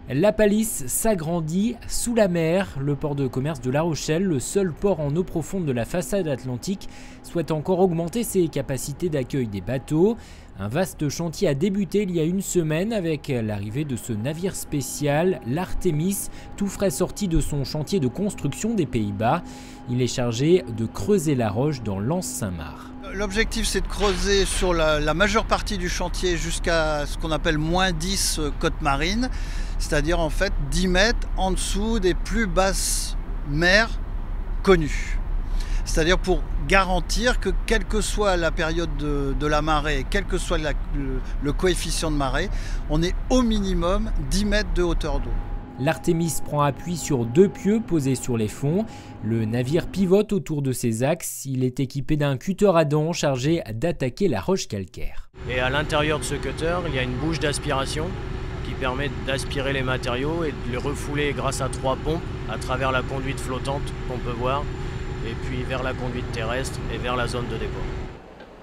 La palisse s'agrandit sous la mer. Le port de commerce de La Rochelle, le seul port en eau profonde de la façade atlantique, souhaite encore augmenter ses capacités d'accueil des bateaux. Un vaste chantier a débuté il y a une semaine avec l'arrivée de ce navire spécial, l'Artemis, tout frais sorti de son chantier de construction des Pays-Bas. Il est chargé de creuser la roche dans l'Anse-Saint-Marc. L'objectif, c'est de creuser sur la majeure partie du chantier jusqu'à ce qu'on appelle -10 côte marine, c'est-à-dire en fait 10 mètres en dessous des plus basses mers connues. C'est-à-dire pour garantir que quelle que soit la période de la marée, quel que soit le coefficient de marée, on est au minimum 10 mètres de hauteur d'eau. L'Artemis prend appui sur 2 pieux posés sur les fonds. Le navire pivote autour de ses axes. Il est équipé d'un cutter à dents chargé d'attaquer la roche calcaire. Et à l'intérieur de ce cutter, il y a une bouche d'aspiration qui permet d'aspirer les matériaux et de les refouler grâce à 3 pompes à travers la conduite flottante qu'on peut voir, et puis vers la conduite terrestre et vers la zone de dépôt.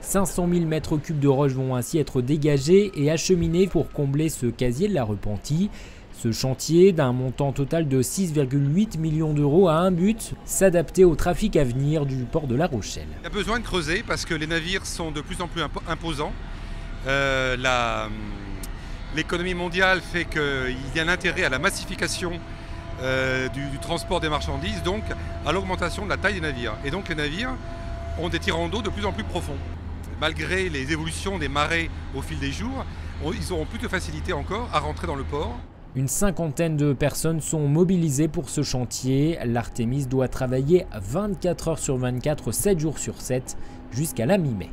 500 000 mètres cubes de roche vont ainsi être dégagés et acheminés pour combler ce casier de la Repentie. Ce chantier, d'un montant total de 6,8 millions d'euros, a un but, s'adapter au trafic à venir du port de La Rochelle. Il y a besoin de creuser parce que les navires sont de plus en plus imposants. L'économie mondiale fait qu'il y a un intérêt à la massification du transport des marchandises, donc à l'augmentation de la taille des navires. Et donc les navires ont des tirants d'eau de plus en plus profonds. Malgré les évolutions des marées au fil des jours, ils auront plus de facilité encore à rentrer dans le port. Une cinquantaine de personnes sont mobilisées pour ce chantier. L'Artemis doit travailler 24 heures sur 24, 7 jours sur 7, jusqu'à la mi-mai.